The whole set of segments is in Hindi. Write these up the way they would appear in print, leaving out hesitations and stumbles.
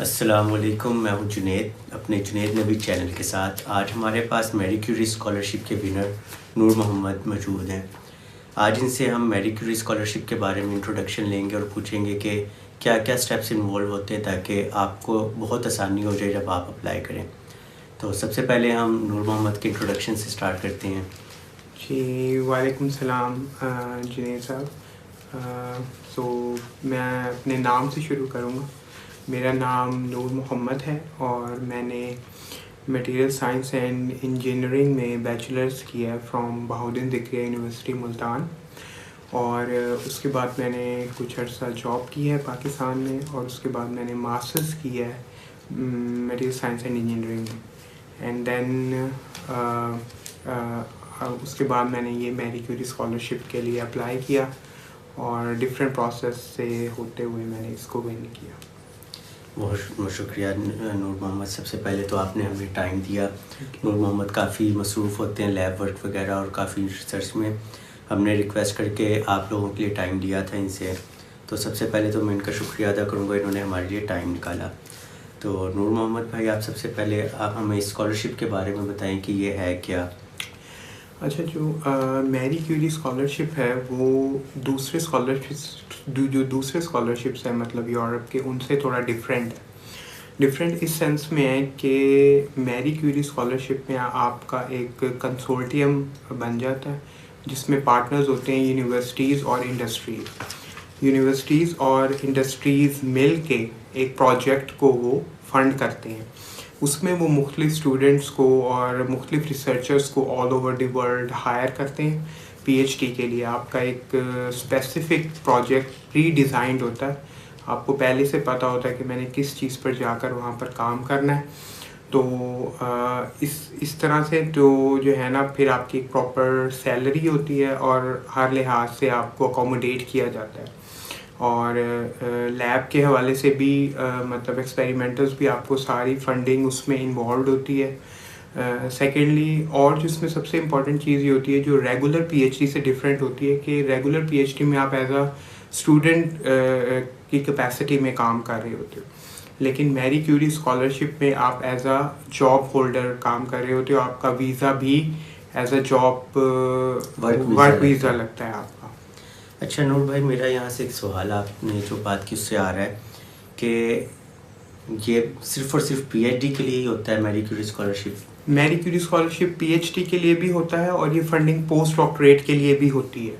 अस्सलामुअलैकुम, मैं हूं जुनैद, अपने जुनैद नबी चैनल के साथ। आज हमारे पास मैरी क्यूरी स्कॉलरशिप के विनर नूर मोहम्मद मौजूद हैं। आज इनसे हम मैरी क्यूरी स्कॉलरशिप के बारे में इंट्रोडक्शन लेंगे और पूछेंगे कि क्या क्या स्टेप्स इन्वॉल्व होते हैं ताकि आपको बहुत आसानी हो जाए जब आप अप्लाई करें। तो सबसे पहले हम नूर मोहम्मद के इंट्रोडक्शन से स्टार्ट करते हैं। जी वालेकुम सलाम जुनैद साहब। सो मैं अपने नाम से शुरू करूँगा। मेरा नाम नूर मोहम्मद है और मैंने मटेरियल साइंस एंड इंजीनियरिंग में बैचलर्स किया है फ्रॉम बहाउद्दीन ज़िक्रिया यूनिवर्सिटी मुल्तान। और उसके बाद मैंने कुछ अर्सा जॉब की है पाकिस्तान में और उसके बाद मैंने मास्टर्स किया है मटेरियल साइंस एंड इंजीनियरिंग में। एंड देन उसके बाद मैंने ये मैरी क्यूरी स्कॉलरशिप के लिए अप्लाई किया और डिफरेंट प्रोसेस से होते हुए मैंने इसको विन किया। बहुत शुक्रिया नूर मोहम्मद। सबसे पहले तो आपने हमें टाइम दिया। नूर मोहम्मद काफ़ी मसरूफ़ होते हैं लैब वर्क वगैरह और काफ़ी रिसर्च में। हमने रिक्वेस्ट करके आप लोगों के लिए टाइम लिया था इनसे, तो सबसे पहले तो मैं इनका शुक्रिया अदा करूँगा, इन्होंने हमारे लिए टाइम निकाला। तो नूर मोहम्मद भाई, आप सबसे पहले आप हमें स्कॉलरशिप के बारे में बताएं कि ये है क्या। अच्छा, जो मैरी क्यूरी स्कॉलरशिप है वो दूसरे स्कॉलरशिप्स हैं, मतलब यूरोप के, उनसे थोड़ा डिफरेंट है। डिफरेंट इस सेंस में है कि मैरी क्यूरी स्कॉलरशिप में आपका एक कंसोर्टियम बन जाता है जिसमें पार्टनर्स होते हैं यूनिवर्सिटीज़ और इंडस्ट्रीज़। यूनिवर्सिटीज़ और इंडस्ट्रीज़ मिल के एक प्रोजेक्ट को वो फंड करते हैं। उसमें वो मुख्तलिफ स्टूडेंट्स को और मुख्तलिफ रिसर्चर्स को all over the world hire करते हैं पीएचडी के लिए। आपका एक स्पेसिफिक प्रोजेक्ट प्री डिज़ाइंड होता है, आपको पहले से पता होता है कि मैंने किस चीज़ पर जाकर वहाँ पर काम करना है। तो इस तरह से जो है ना, फिर आपकी एक प्रॉपर सैलरी होती है और हर लिहाज से आपको अकोमोडेट किया जाता है। और लैब के हवाले से भी मतलब एक्सपेरिमेंटल्स भी आपको सारी फंडिंग उसमें इन्वॉल्व होती है। सेकेंडली, और जिसमें सबसे इम्पॉर्टेंट चीज़ ये होती है जो रेगुलर पीएचडी से डिफरेंट होती है कि रेगुलर पीएचडी में आप एज अ स्टूडेंट की कैपेसिटी में काम कर रहे होते हो, लेकिन मैरी क्यूरी स्कॉलरशिप में आप एज अ जॉब होल्डर काम कर रहे होते हो। आपका वीज़ा भी as a job work visa लगता है आपका। अच्छा नूर भाई, मेरा यहाँ से एक सवाल, आपने जो बात की उससे आ रहा है कि ये सिर्फ़ और सिर्फ पीएचडी के लिए ही होता है Marie Curie scholarship. Marie Curie scholarship PhD के लिए भी होता है और ये फंडिंग पोस्ट डॉक्टरेट के लिए भी होती है,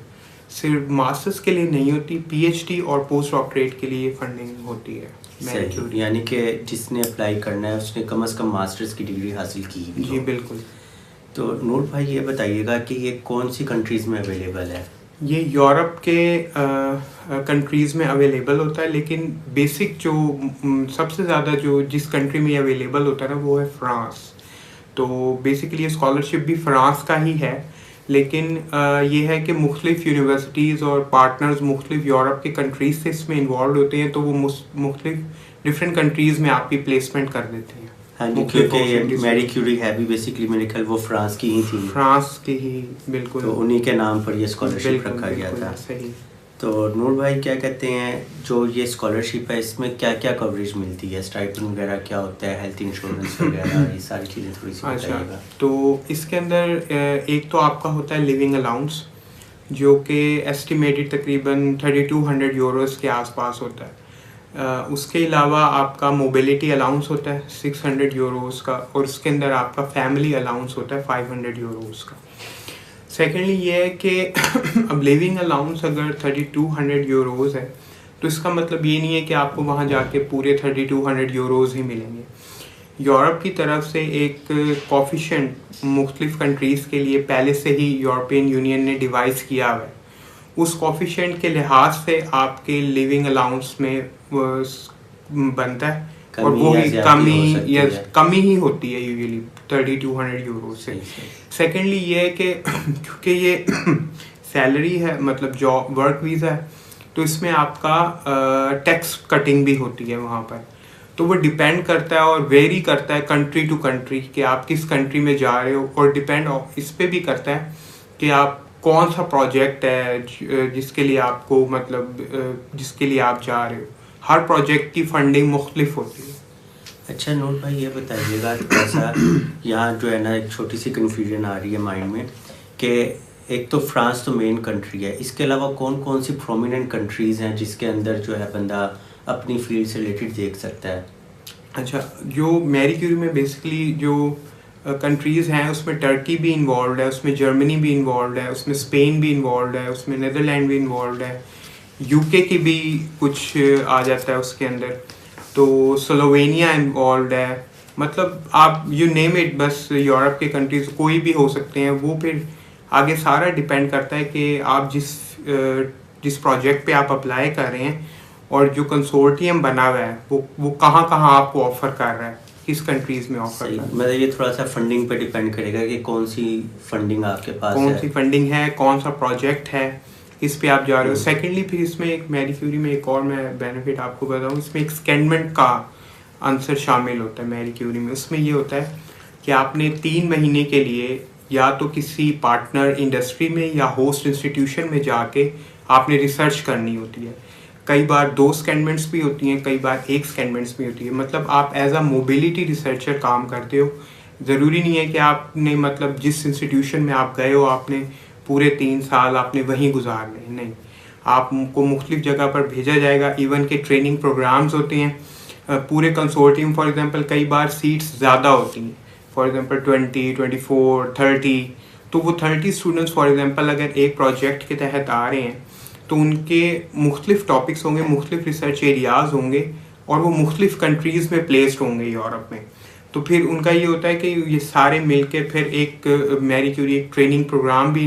सिर्फ मास्टर्स के लिए नहीं होती। पीएचडी और पोस्ट डॉक्टरेट के लिए फंडिंग होती है मैरी क्यूरी। यानी कि जिसने अप्लाई करना है उसने कम से कम मास्टर्स की डिग्री हासिल की भी जी बिल्कुल। तो नूर भाई ये बताइएगा कि ये कौन सी कंट्रीज़ में अवेलेबल है। ये यूरोप के कंट्रीज़ में अवेलेबल होता है, लेकिन बेसिक जो सबसे ज़्यादा जो जिस कंट्री में अवेलेबल होता है ना, वो है फ्रांस। तो बेसिकली ये स्कॉलरशिप भी फ्रांस का ही है, लेकिन ये है कि मुख्तलिफ यूनिवर्सिटीज़ और पार्टनर्स मुख्तलिफ यूरोप के कंट्रीज़ से इसमें इन्वॉल्व होते हैं, तो वो मुख्तलिफ डिफरेंट कंट्रीज़ में आपकी प्लेसमेंट कर देते हैं। हाँ जी, क्योंकि मैरी क्यूरी है भी बेसिकली मेरे ख्याल वो फ्रांस की ही थी। फ्रांस की ही, बिल्कुल। तो उन्हीं के नाम पर ये स्कॉलरशिप रखा गया था। सही। तो नूर भाई क्या कहते हैं, जो ये स्कॉलरशिप है इसमें क्या क्या कवरेज मिलती है, स्टाइपेंड वगैरह क्या होता है, हेल्थ इंश्योरेंस वगैरह, ये सारी चीज़ें थोड़ी सी बताइएगा। तो इसके अंदर एक तो आपका होता है लिविंग अलाउंस, जो कि एस्टिमेटेड तकरीबन 3200 यूरोस के आसपास होता है। उसके अलावा आपका मोबिलिटी अलाउंस होता है 600 यूरोस का, और उसके अंदर आपका फैमिली अलाउंस होता है 500 यूरोस का। सेकेंडली ये है कि अब लिविंग अलाउंस अगर 3200 यूरोस है तो इसका मतलब ये नहीं है कि आपको वहाँ जाके पूरे 3200 यूरोस ही मिलेंगे। यूरोप की तरफ से एक कोफिशिएंट मुख्तलिफ कंट्रीज़ के लिए पहले से ही यूरोपियन यूनियन ने डिवाइस किया हुआ है। उस कोफिशिएंट के लिहाज से आपके लिविंग अलाउंस में बनता है, और वो ही कमी ही होती है यूजुअली 3200 यूरो से। सेकेंडली ये है कि क्योंकि ये सैलरी है, मतलब जॉब वर्क वीज़ा है, तो इसमें आपका टैक्स कटिंग भी होती है वहाँ पर। तो वो डिपेंड करता है और वेरी करता है कंट्री टू कंट्री कि आप किस कंट्री में जा रहे हो, और डिपेंड इस पे भी करता है कि आप कौन सा प्रोजेक्ट है जिसके लिए आपको, मतलब जिसके लिए आप जा रहे हो। हर प्रोजेक्ट की फंडिंग मुख्तलिफ होती है। अच्छा नूर भाई, ये बताइएगा थोड़ा सा, यहाँ जो है ना एक छोटी सी कन्फ्यूजन आ रही है माइंड में कि एक तो फ्रांस तो मेन कंट्री है, इसके अलावा कौन कौन सी प्रोमिनेंट कंट्रीज़ हैं जिसके अंदर जो है बंदा अपनी फील्ड से रिलेटेड देख सकता है? अच्छा, जो मैरी क्यूरी में बेसिकली जो कंट्रीज़ हैं उसमें टर्की भी इन्वॉल्व है, उसमें जर्मनी भी इन्वॉल्व है, उसमें स्पेन भी इन्वॉल्व है, उसमें नीदरलैंड भी इन्वॉल्व है, यूके की भी कुछ आ जाता है उसके अंदर, तो स्लोवेनिया इन्वॉल्व है। मतलब आप यू नेम इट, बस यूरोप के कंट्रीज कोई भी हो सकते हैं। वो फिर आगे सारा डिपेंड करता है कि आप जिस प्रोजेक्ट पे आप अप्लाई कर रहे हैं और जो कंसोर्टियम बना हुआ है वो कहाँ कहाँ आपको ऑफर कर रहा है, किस कंट्रीज में ऑफर कर रहा है। मतलब ये थोड़ा सा फंडिंग पे डिपेंड करेगा कि कौन सी फंडिंग आपके पास कौन है, सी फंडिंग है, कौन सा प्रोजेक्ट है, इस पे आप जा रहे हो। सेकेंडली फिर इसमें एक मैरी क्यूरी में एक और मैं बेनिफिट आपको बताऊँ, इसमें एक सेकेंडमेंट का आंसर शामिल होता है मैरी क्यूरी में। उसमें ये होता है कि आपने 3 महीने के लिए या तो किसी पार्टनर इंडस्ट्री में या होस्ट इंस्टीट्यूशन में जाके आपने रिसर्च करनी होती है। कई बार 2 सेकेंडमेंट्स भी होती हैं, कई बार 1 सेकेंडमेंट्स भी होती है। मतलब आप एज अ मोबिलिटी रिसर्चर काम करते हो। ज़रूरी नहीं है कि आपने मतलब जिस इंस्टीट्यूशन में आप गए हो आपने पूरे 3 साल आपने वहीं गुजारने, नहीं, आपको मुख्तलिफ जगह पर भेजा जाएगा। इवन के ट्रेनिंग प्रोग्राम्स होते हैं पूरे कंसोर्टियम। फॉर एग्जांपल कई बार सीट्स ज़्यादा होती हैं, फॉर एग्जांपल 20, 24, 30, तो वो 30 स्टूडेंट्स फॉर एग्जांपल अगर एक प्रोजेक्ट के तहत आ रहे हैं तो उनके मुख्तलिफ टॉपिक्स होंगे, मुख्तलिफ रिसर्च एरियाज़ होंगे और वो मुख्तलिफ कंट्रीज़ में प्लेस्ड होंगे यूरोप में। तो फिर उनका ये होता है कि ये सारे मिलके फिर एक मैरी क्यूरी एक ट्रेनिंग प्रोग्राम भी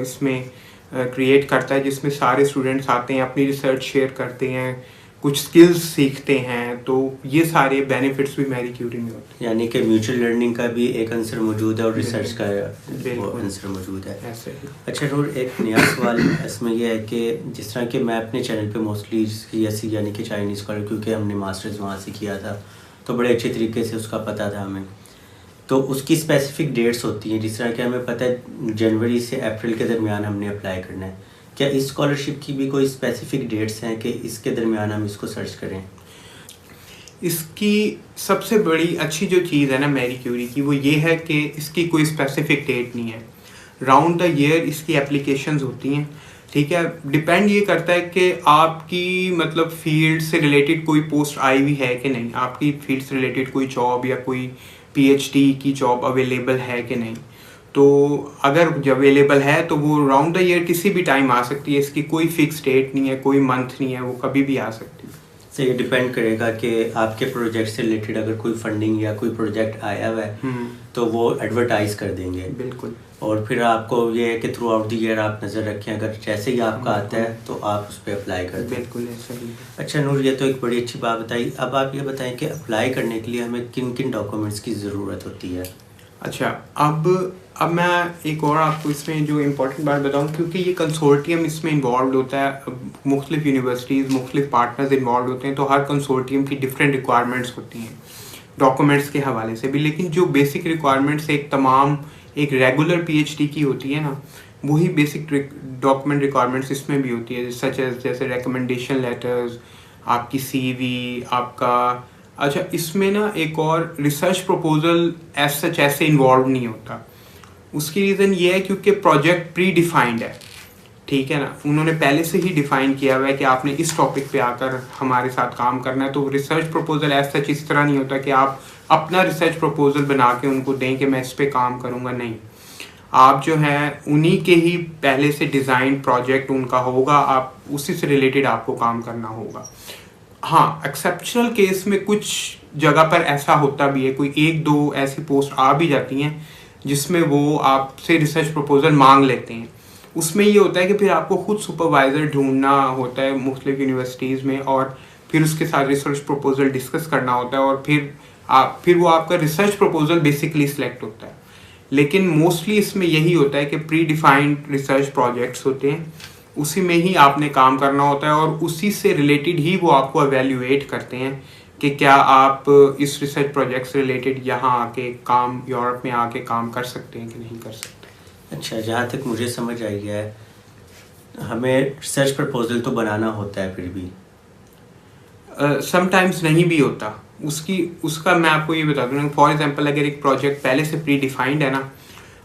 इसमें क्रिएट करता है, जिसमें सारे स्टूडेंट्स आते हैं, अपनी रिसर्च शेयर करते हैं, कुछ स्किल्स सीखते हैं। तो ये सारे बेनिफिट्स भी मैरी क्यूरी में होते हैं। यानी कि म्यूचुअल लर्निंग का भी एक आंसर मौजूद है और रिसर्च का वो आंसर मौजूद है। ऐसे ही। अच्छा नूर, एक नया सवाल इसमें यह है कि जिस तरह के मैं अपने चैनल पे मोस्टली CSE यानी कि चाइनीज़ स्कॉलर, क्योंकि हमने मास्टर्स वहाँ से किया था तो बड़े अच्छे तरीके से उसका पता था हमें, तो उसकी स्पेसिफिक डेट्स होती हैं। जिस तरह कि हमें पता है जनवरी से अप्रैल के दरमियान हमने अप्लाई करना है, क्या इस स्कॉलरशिप की भी कोई स्पेसिफिक डेट्स हैं कि इसके दरमियान हम इसको सर्च करें? इसकी सबसे बड़ी अच्छी जो चीज़ है ना मैरी क्यूरी की, वो ये है कि इसकी कोई स्पेसिफिक डेट नहीं है। राउंड द ईयर इसकी एप्लीकेशंस होती हैं, ठीक है। डिपेंड ये करता है कि आपकी मतलब फील्ड से रिलेटेड कोई पोस्ट आई हुई है कि नहीं, आपकी फील्ड से रिलेटेड कोई जॉब या कोई PhD की जॉब अवेलेबल है कि नहीं। तो अगर अवेलेबल है तो वो राउंड द ईयर किसी भी टाइम आ सकती है। इसकी कोई फिक्स डेट नहीं है, कोई मंथ नहीं है, वो कभी भी आ सकती है। से ये डिपेंड करेगा कि आपके प्रोजेक्ट से रिलेटेड अगर कोई फंडिंग या कोई प्रोजेक्ट आया हुआ है तो वो एडवर्टाइज कर देंगे। बिल्कुल। और फिर आपको ये है कि थ्रू आउट द ईयर आप नज़र रखें, अगर जैसे ही आपका आता है तो आप उस पर अप्लाई कर दें। बिल्कुल ऐसा ही। अच्छा नूर, ये तो एक बड़ी अच्छी बात बताई। अब आप ये बताएं कि अप्लाई करने के लिए हमें किन किन डॉक्यूमेंट्स की ज़रूरत होती है? अच्छा, अब मैं एक और आपको इसमें जो इम्पोर्टेंट बात बताऊं, क्योंकि ये कंसोर्टियम इसमें इन्वॉल्व होता है, मुख्तलिफ यूनिवर्सिटीज़, मुख्तलिफ पार्टनर्स इन्वॉल्व होते हैं, तो हर कंसोर्टियम की डिफरेंट रिक्वायरमेंट्स होती हैं डॉक्यूमेंट्स के हवाले से भी। लेकिन जो बेसिक रिक्वायरमेंट्स एक रेगुलर PhD की होती है ना, वही बेसिक डॉक्यूमेंट रिक्वायरमेंट्स इसमें भी होती है, सच एज जैसे रिकमेंडेशन लेटर्स, आपकी CV, आपका। अच्छा, इसमें ना एक और रिसर्च प्रपोजल एज सच ऐसे इन्वॉल्व नहीं होता। उसकी रीज़न ये है क्योंकि प्रोजेक्ट प्री डिफाइंड है, ठीक है ना। उन्होंने पहले से ही डिफाइन किया हुआ है कि आपने इस टॉपिक पे आकर हमारे साथ काम करना है। तो रिसर्च प्रपोजल एज सच इस तरह नहीं होता कि आप अपना रिसर्च प्रपोजल बना के उनको दें कि मैं इस पे काम करूँगा, नहीं। आप जो है उन्हीं के ही पहले से डिज़ाइन प्रोजेक्ट उनका होगा, आप उसी से रिलेटेड आपको काम करना होगा। हाँ, एक्सेप्शनल केस में कुछ जगह पर ऐसा होता भी है, कोई 1-2 ऐसी पोस्ट आ भी जाती हैं जिसमें वो आपसे रिसर्च प्रपोजल मांग लेते हैं। उसमें ये होता है कि फिर आपको खुद सुपरवाइज़र ढूंढना होता है मुख्तलिफ यूनिवर्सिटीज़ में, और फिर उसके साथ रिसर्च प्रपोजल डिस्कस करना होता है, और फिर वो आपका रिसर्च प्रपोजल बेसिकली सिलेक्ट होता है। लेकिन मोस्टली इसमें यही होता है कि प्री डिफाइंड रिसर्च प्रोजेक्ट्स होते हैं, उसी में ही आपने काम करना होता है, और उसी से रिलेटेड ही वो आपको एवेल्युएट करते हैं कि क्या आप इस रिसर्च प्रोजेक्ट से रिलेटेड यहाँ आके काम, यूरोप में आके काम कर सकते हैं कि नहीं कर सकते। अच्छा, जहाँ तक मुझे समझ आई है, हमें रिसर्च प्रपोजल तो बनाना होता है फिर भी? समटाइम्स नहीं भी होता। उसका मैं आपको ये बता दूँ, फॉर एग्जांपल अगर एक प्रोजेक्ट पहले से प्री डिफाइंड है ना,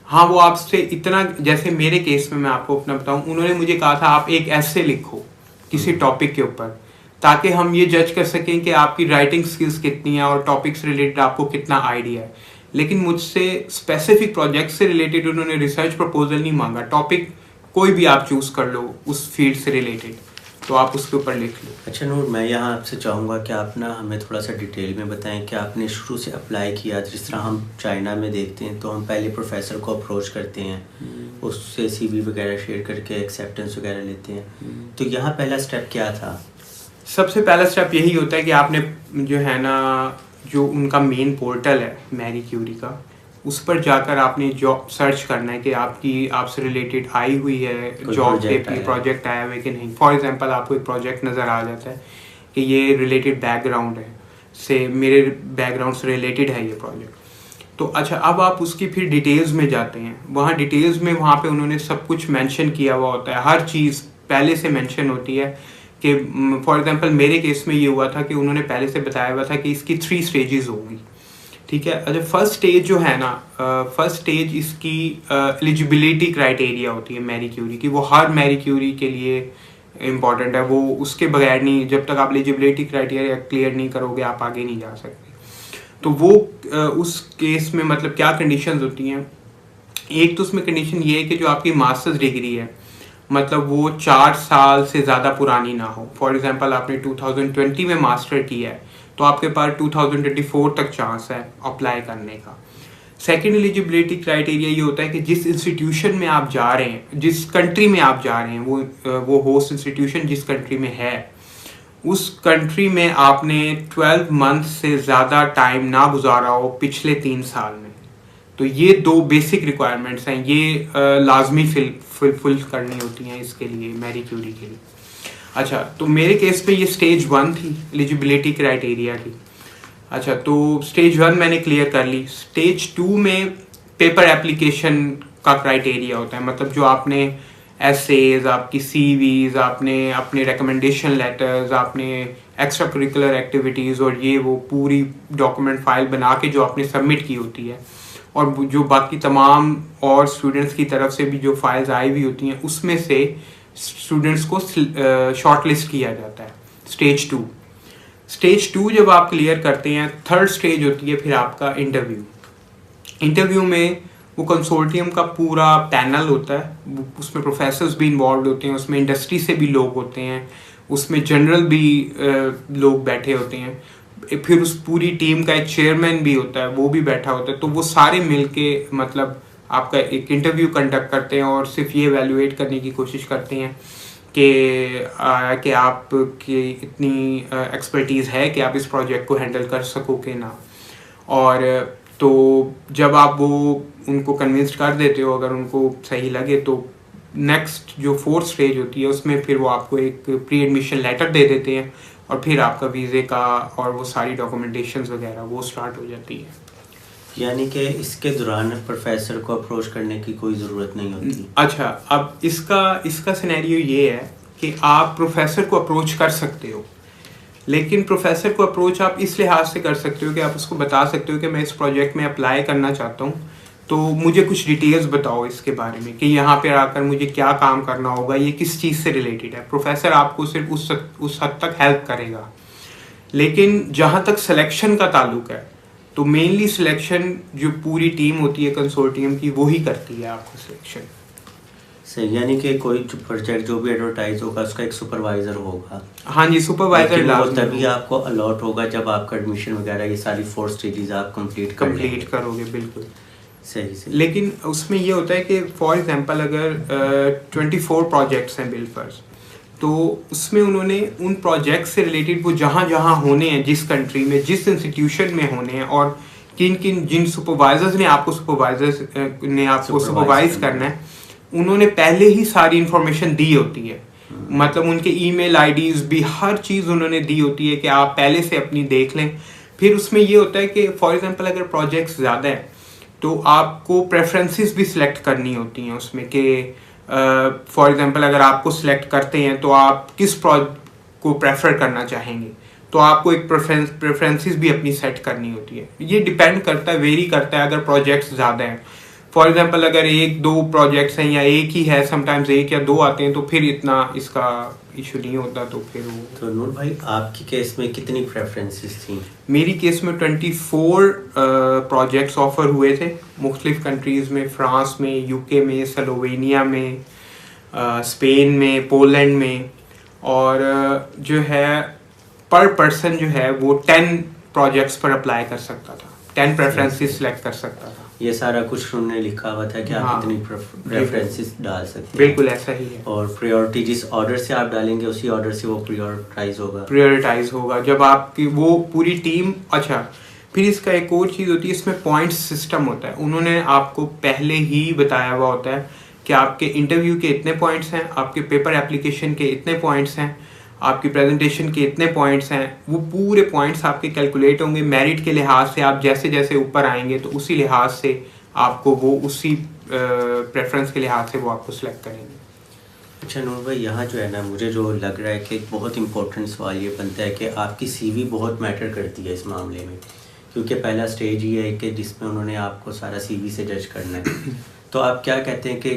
हाँ वो आपसे इतना, जैसे मेरे केस में मैं आपको अपना बताऊं, उन्होंने मुझे कहा था आप एक ऐसे लिखो किसी टॉपिक के ऊपर, ताकि हम ये जज कर सकें कि आपकी राइटिंग स्किल्स कितनी है और टॉपिक से रिलेटेड आपको कितना आइडिया है। लेकिन मुझसे स्पेसिफिक प्रोजेक्ट से रिलेटेड उन्होंने रिसर्च प्रपोजल नहीं मांगा। टॉपिक कोई भी आप चूज़ कर लो उस फील्ड से रिलेटेड, तो आप उसके ऊपर लिख लो। अच्छा नूर, मैं यहाँ आपसे चाहूँगा कि आप ना हमें थोड़ा सा डिटेल में बताएं कि आपने शुरू से अप्लाई किया। जिस तरह हम चाइना में देखते हैं तो हम पहले प्रोफेसर को अप्रोच करते हैं, उससे CV वगैरह शेयर करके एक्सेप्टेंस वगैरह लेते हैं। तो यहाँ पहला स्टेप क्या था? सबसे पहला स्टेप यही होता है कि आपने जो है ना, जो उनका मेन पोर्टल है मैरी क्यूरी का, उस पर जाकर आपने जॉब सर्च करना है कि आपसे रिलेटेड आई हुई है जॉब पे, प्रोजेक्ट आया हुआ है कि नहीं। फॉर एग्जांपल आपको एक प्रोजेक्ट नज़र आ जाता है कि ये रिलेटेड बैकग्राउंड है से, मेरे बैकग्राउंड से रिलेटेड है ये प्रोजेक्ट। तो अच्छा, अब आप उसकी फिर डिटेल्स में जाते हैं। वहाँ डिटेल्स में वहाँ पे उन्होंने सब कुछ मेंशन किया हुआ होता है, हर चीज़ पहले से मेंशन होती है कि फॉर एग्जांपल मेरे केस में ये हुआ था कि उन्होंने पहले से बताया हुआ था कि इसकी 3 स्टेजेस होंगी, ठीक है। अच्छा, फर्स्ट स्टेज जो है ना, फर्स्ट स्टेज इसकी एलिजिबिलिटी क्राइटेरिया होती है मैरी क्यूरी की। वो हर मैरी क्यूरी के लिए इम्पॉर्टेंट है, वो उसके बगैर नहीं, जब तक आप एलिजिबिलिटी क्राइटेरिया क्लियर नहीं करोगे आप आगे नहीं जा सकते। तो वो उस केस में मतलब क्या कंडीशंस होती हैं, एक तो उसमें कंडीशन ये है कि जो आपकी मास्टर्स डिग्री है मतलब वो 4 साल से ज़्यादा पुरानी ना हो। फॉर एग्जांपल आपने 2020 में मास्टर किया है तो आपके पास 2024 तक चांस है अप्लाई करने का। सेकेंड एलिजिबिलिटी क्राइटेरिया ये होता है कि जिस इंस्टीट्यूशन में आप जा रहे हैं, जिस कंट्री में आप जा रहे हैं, वो होस्ट इंस्टीट्यूशन जिस कंट्री में है, उस कंट्री में आपने 12 मंथ से ज़्यादा टाइम ना गुजारा हो पिछले 3 साल में। तो ये 2 बेसिक रिक्वायरमेंट्स हैं, ये लाजमी फुल करनी होती हैं इसके लिए, मैरी क्यूरी के लिए। अच्छा, तो मेरे केस पे ये स्टेज 1 थी एलिजिबिलिटी क्राइटेरिया की। अच्छा, तो स्टेज 1 मैंने क्लियर कर ली। स्टेज 2 में पेपर एप्लीकेशन का क्राइटेरिया होता है, मतलब जो आपने एसेज, आपकी CVs, आपने अपने रिकमेंडेशन लेटर्स, आपने एक्स्ट्रा करिकुलर एक्टिविटीज़ और ये वो पूरी डॉक्यूमेंट फाइल बना के जो आपने सबमिट की होती है, और जो बाकी तमाम और स्टूडेंट्स की तरफ से भी जो फाइल्स आई हुई होती हैं, उसमें से स्टूडेंट्स को शॉर्टलिस्ट किया जाता है। स्टेज 2 जब आप क्लियर करते हैं, थर्ड स्टेज होती है फिर आपका इंटरव्यू में वो कंसोर्टियम का पूरा पैनल होता है, उसमें प्रोफेसर्स भी इन्वॉल्व होते हैं, उसमें इंडस्ट्री से भी लोग होते हैं, उसमें जनरल भी लोग बैठे होते हैं, फिर उस पूरी टीम का एक चेयरमैन भी होता है, वो भी बैठा होता है। तो वो सारे मिलके मतलब आपका एक इंटरव्यू कंडक्ट करते हैं और सिर्फ ये एवेल्युएट करने की कोशिश करते हैं कि आपकी इतनी एक्सपर्टीज़ है कि आप इस प्रोजेक्ट को हैंडल कर सको कि ना। और तो जब आप वो उनको कन्विंस कर देते हो, अगर उनको सही लगे, तो नेक्स्ट जो 4th स्टेज होती है उसमें फिर वो आपको एक प्री एडमिशन लेटर दे देते हैं और फिर आपका वीज़े का और वो सारी डॉक्यूमेंटेशंस वगैरह वो स्टार्ट हो जाती है। यानी कि इसके दौरान प्रोफेसर को अप्रोच करने की कोई ज़रूरत नहीं होती। अच्छा, अब इसका सिनेरियो ये है कि आप प्रोफेसर को अप्रोच कर सकते हो, लेकिन प्रोफेसर को अप्रोच आप इस लिहाज से कर सकते हो कि आप उसको बता सकते हो कि मैं इस प्रोजेक्ट में अप्लाई करना चाहता हूँ, तो मुझे कुछ डिटेल्स बताओ इसके बारे में कि यहाँ पे आकर मुझे क्या काम करना होगा, ये किस चीज़ से रिलेटेड है। प्रोफेसर आपको सिर्फ उस हद तक हेल्प करेगा। लेकिन जहाँ तक सिलेक्शन का ताल्लुक है, तो मेनली सिलेक्शन जो पूरी टीम होती है कंसोर्टियम की, वो ही करती है आपको सिलेक्शन। सही, यानी कि कोई जो प्रोजेक्ट जो भी एडवर्टाइज होगा उसका एक सुपरवाइजर होगा। हाँ जी, सुपरवाइजर तभी आपको अलॉट होगा जब आपका एडमिशन वगैरह ये सारी 4 स्टेजेस आप कंप्लीट करोगे। बिल्कुल सही। लेकिन उसमें ये होता है कि फॉर एग्जांपल अगर 24 प्रोजेक्ट्स हैं बिलफर्स, तो उसमें उन्होंने उन प्रोजेक्ट से रिलेटेड वो जहाँ होने हैं, जिस कंट्री में, जिस इंस्टीट्यूशन में होने हैं, और जिन सुपरवाइजर्स ने आपको सुपरवाइज करना है, उन्होंने पहले ही सारी इंफॉर्मेशन दी होती है। मतलब उनके ईमेल आईडीज भी, हर चीज़ उन्होंने दी होती है कि आप पहले से अपनी देख लें। फिर उसमें ये होता है कि फॉर एग्जांपल अगर प्रोजेक्ट्स ज़्यादा है तो आपको प्रेफरेंसेस भी सिलेक्ट करनी होती हैं उसमें कि फॉर एग्जांपल अगर आपको सिलेक्ट करते हैं तो आप किस प्रोजेक्ट को प्रेफर करना चाहेंगे। तो आपको एक प्रेफरेंसेस भी अपनी सेट करनी होती है। ये डिपेंड करता है, वेरी करता है अगर प्रोजेक्ट्स ज़्यादा हैं। फॉर एग्जांपल अगर एक दो प्रोजेक्ट्स हैं या एक ही है, समटाइम्स एक या दो आते हैं, तो फिर इतना इसका इशू नहीं होता। तो फिर वो तो नूर भाई आपकी केस में कितनी प्रेफरेंसेस थी? मेरी केस में 24 प्रोजेक्ट्स ऑफर हुए थे मुख्तलिफ कंट्रीज़ में, फ्रांस में, यूके में, स्लोवेनिया में, स्पेन में, पोलैंड में। और जो है पर पर्सन जो है वो 10 प्रोजेक्ट्स पर अप्लाई कर सकता था, 10 प्रेफरेंसेस सेलेक्ट कर सकता था। ये सारा कुछ उन्होंने लिखा हुआ था कि आप हाँ, कितनी प्रेफरेंसेस डाल सकते हैं। बिल्कुल ऐसा ही है। और प्रायोरिटी जिस ऑर्डर से आप डालेंगे उसी ऑर्डर से वो प्रायोरिटाइज होगा जब आपकी वो पूरी टीम। अच्छा, फिर इसका एक और चीज़ होती है, इसमें पॉइंट्स सिस्टम होता है। उन्होंने आपको पहले ही बताया हुआ होता है कि आपके इंटरव्यू के इतने पॉइंट्स हैं, आपके पेपर एप्लीकेशन के इतने पॉइंट्स हैं, आपकी प्रेजेंटेशन के इतने पॉइंट्स हैं। वो पूरे पॉइंट्स आपके कैलकुलेट होंगे मेरिट के लिहाज से। आप जैसे जैसे ऊपर आएंगे तो उसी लिहाज से आपको वो उसी प्रेफरेंस के लिहाज से वो आपको सिलेक्ट करेंगे। अच्छा नूर भाई, यहाँ जो है ना, मुझे जो लग रहा है कि एक बहुत इंपॉर्टेंट सवाल ये बनता है कि आपकी सीवी बहुत मैटर करती है इस मामले में, क्योंकि पहला स्टेज ये है कि जिसमें उन्होंने आपको सारा सीवी से जज करना है। तो आप क्या कहते हैं कि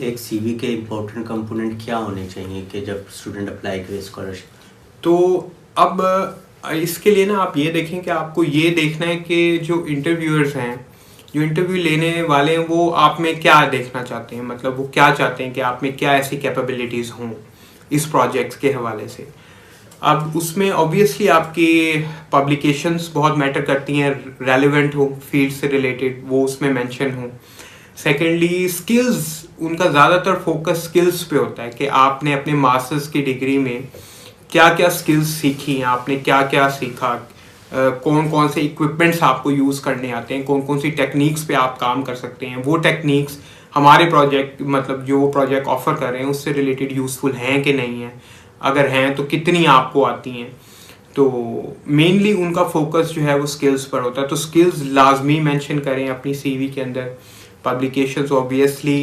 एक सीवी के इम्पोर्टेंट कंपोनेंट क्या होने चाहिए कि जब स्टूडेंट अप्लाई करे स्कॉलरशिप? तो अब इसके लिए ना आप ये देखें कि आपको ये देखना है कि जो इंटरव्यूअर्स हैं, जो इंटरव्यू लेने वाले हैं, वो आप में क्या देखना चाहते हैं। मतलब वो क्या चाहते हैं कि आप में क्या ऐसी कैपेबिलिटीज़ हों इस प्रोजेक्ट के हवाले से। अब उसमें ऑब्वियसली आपकी पब्लिकेशंस बहुत मैटर करती हैं, रेलेवेंट हो, फील्ड से रिलेटेड, वो उसमें मेंशन हो। सेकेंडली स्किल्स, उनका ज़्यादातर फोकस स्किल्स पे होता है कि आपने अपने मास्टर्स की डिग्री में क्या क्या स्किल्स सीखी हैं, आपने क्या क्या सीखा, कौन कौन से इक्विपमेंट्स आपको यूज़ करने आते हैं, कौन कौन सी टेक्निक्स पे आप काम कर सकते हैं। वो टेक्निक्स हमारे प्रोजेक्ट, मतलब जो प्रोजेक्ट ऑफर कर रहे हैं उससे रिलेटेड यूज़फुल हैं कि नहीं हैं, अगर हैं तो कितनी आपको आती हैं। तो मेनली उनका फोकस जो है वो स्किल्स पर होता है। तो स्किल्स लाजमी मेंशन करें अपनी सीवी के अंदर, पब्लिकेशंस ऑब्वियसली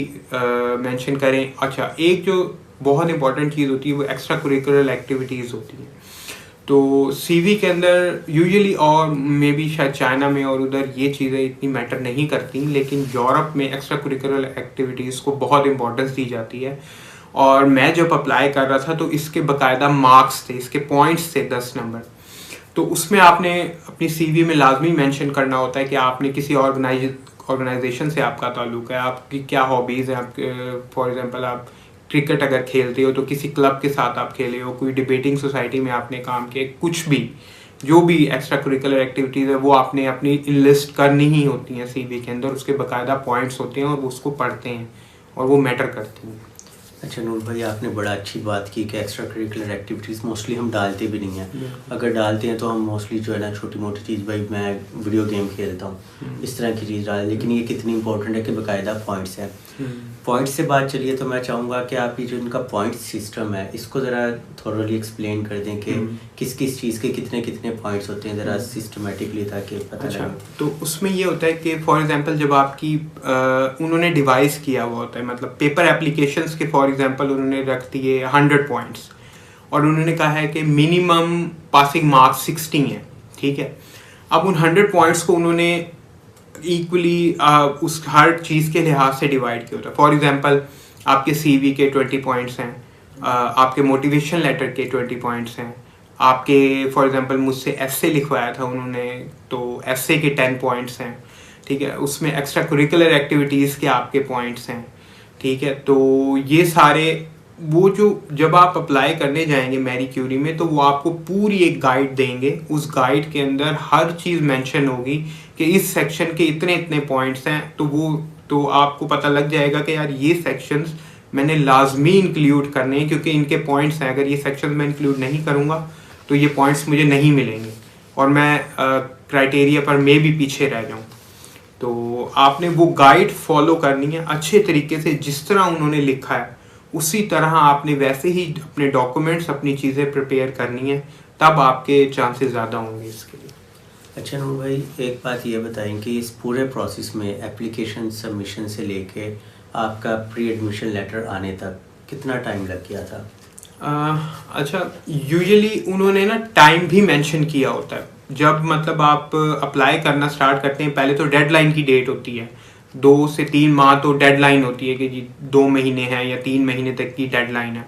मेंशन करें। अच्छा, एक जो बहुत इंपॉर्टेंट चीज़ होती है वो एक्स्ट्रा करिकुलर एक्टिविटीज़ होती हैं। तो सीवी के अंदर यूजुअली, और मे बी शायद चाइना में और उधर ये चीज़ें इतनी मैटर नहीं करती, लेकिन यूरोप में एक्स्ट्रा करिकुलर एक्टिविटीज़ को बहुत इंपॉर्टेंस दी जाती है। और मैं जब अप्लाई कर रहा था तो इसके बाकायदा मार्क्स थे, इसके पॉइंट्स थे 10 नंबर। तो उसमें आपने अपनी सीवी में लाजमी मेंशन करना होता है कि आपने किसी ऑर्गेनाइजेशन से आपका ताल्लुक है, आपकी क्या हॉबीज़ हैं। आपके फॉर एग्जांपल आप क्रिकेट अगर खेलते हो तो किसी क्लब के साथ आप खेले हो, कोई डिबेटिंग सोसाइटी में आपने काम किया, कुछ भी जो भी एक्स्ट्रा करिकुलर एक्टिविटीज़ है वो आपने अपनी लिस्ट करनी ही होती हैं सीवी के अंदर। उसके बाकायदा पॉइंट्स होते हैं और उसको पढ़ते हैं और वो मैटर करती हैं। अच्छा नूर भाई, आपने बड़ा अच्छी बात की कि एक्स्ट्रा करिकुलर एक्टिविटीज़ मोस्टली हम डालते भी नहीं हैं। अगर डालते हैं तो हम मोस्टली जो है ना छोटी मोटी चीज़, भाई मैं वीडियो गेम खेलता हूँ, इस तरह की चीज़ डालें। लेकिन ये कितनी इंपॉर्टेंट है कि बाकायदा पॉइंट्स हैं। पॉइंट्स से बात चलिए तो मैं चाहूँगा कि आप ये जो इनका पॉइंट सिस्टम है इसको ज़रा थोरली एक्सप्लेन कर दें कि किस किस चीज़ के कितने कितने पॉइंट्स होते हैं, ज़रा सिस्टमेटिकली, ताकि पता अच्छा, लगे। तो उसमें ये होता है कि फॉर एग्जांपल जब आपकी उन्होंने डिवाइस किया हुआ होता है, मतलब पेपर एप्लीकेशंस के फॉर एग्जांपल उन्होंने रख दिए 100 पॉइंट्स और उन्होंने कहा है कि मिनिमम पासिंग मार्क्स 60 हैं, ठीक है। अब उन 100 पॉइंट्स को उन्होंने इक्वली उस हर चीज़ के लिहाज से डिवाइड किया होता है। फॉर एग्जांपल आपके सीवी के 20 पॉइंट्स हैं, आपके मोटिवेशन लेटर के 20 पॉइंट्स हैं, आपके फॉर एग्जांपल मुझसे एस्से लिखवाया था उन्होंने तो एस्से के 10 पॉइंट्स हैं, ठीक है। उसमें एक्स्ट्रा करिकुलर एक्टिविटीज़ के आपके पॉइंट्स हैं, ठीक है। तो ये सारे वो जो जब आप अप्लाई करने जाएंगे मैरी क्यूरी में तो वो आपको पूरी एक गाइड देंगे। उस गाइड के अंदर हर चीज़ मेंशन होगी कि इस सेक्शन के इतने इतने पॉइंट्स हैं। तो आपको पता लग जाएगा कि यार ये सेक्शंस मैंने लाजमी इंक्लूड करने हैं क्योंकि इनके पॉइंट्स हैं। अगर ये सेक्शंस मैं इंक्लूड नहीं करूँगा तो ये पॉइंट्स मुझे नहीं मिलेंगे और मैं क्राइटेरिया पर मैं भी पीछे रह जाऊँ। तो आपने वो गाइड फॉलो करनी है अच्छे तरीके से, जिस तरह उन्होंने लिखा है उसी तरह आपने वैसे ही अपने डॉक्यूमेंट्स, अपनी चीज़ें प्रिपेयर करनी है, तब आपके चांसेस ज़्यादा होंगे इसके लिए। अच्छा नूर भाई, एक बात ये बताएं कि इस पूरे प्रोसेस में एप्लीकेशन सबमिशन से लेके आपका प्री एडमिशन लेटर आने तक कितना टाइम लग गया था? अच्छा, यूजुअली उन्होंने ना टाइम भी मेंशन किया होता है। जब मतलब आप अप्लाई करना स्टार्ट करते हैं, पहले तो डेडलाइन की डेट होती है, 2 से 3 माह तो डेडलाइन होती है कि जी 2 महीने हैं या 3 महीने तक की डेडलाइन है।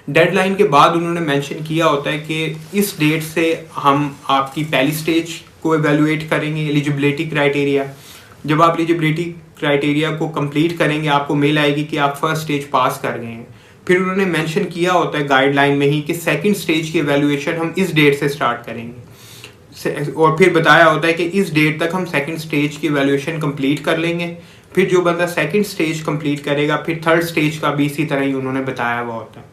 डेडलाइन के बाद उन्होंने मेंशन किया होता है कि इस डेट से हम आपकी पहली स्टेज को एवेलुएट करेंगे, एलिजिबिलिटी क्राइटेरिया। जब आप एलिजिबिलिटी क्राइटेरिया को कंप्लीट करेंगे, आपको मेल आएगी कि आप फर्स्ट स्टेज पास कर गए हैं। फिर उन्होंने मेंशन किया होता है गाइडलाइन में ही कि सेकंड स्टेज की एवेलुएशन हम इस डेट से स्टार्ट करेंगे, और फिर बताया होता है कि इस डेट तक हम सेकंड स्टेज की एवेलुएशन कंप्लीट कर लेंगे। फिर जो बंदा सेकंड स्टेज कंप्लीट करेगा, फिर थर्ड स्टेज का भी इसी तरह ही उन्होंने बताया हुआ होता है।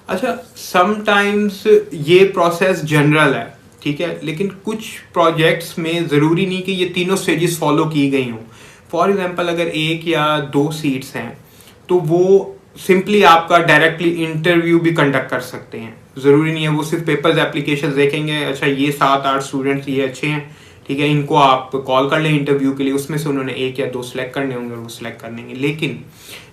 अच्छा, समटाइम्स ये प्रोसेस जनरल है, ठीक है, लेकिन कुछ प्रोजेक्ट्स में ज़रूरी नहीं कि ये तीनों स्टेजेस फॉलो की गई हों। फॉर एग्जांपल, अगर 1 या 2 सीट्स हैं तो वो सिंपली आपका डायरेक्टली इंटरव्यू भी कंडक्ट कर सकते हैं। ज़रूरी नहीं है वो सिर्फ पेपर्स एप्लीकेशन देखेंगे, अच्छा ये 7-8 स्टूडेंट्स ये अच्छे हैं, ठीक है, इनको आप कॉल कर लें इंटरव्यू के लिए, उसमें से उन्होंने 1 या 2 सेलेक्ट करने होंगे और वो सिलेक्ट कर लेंगे। लेकिन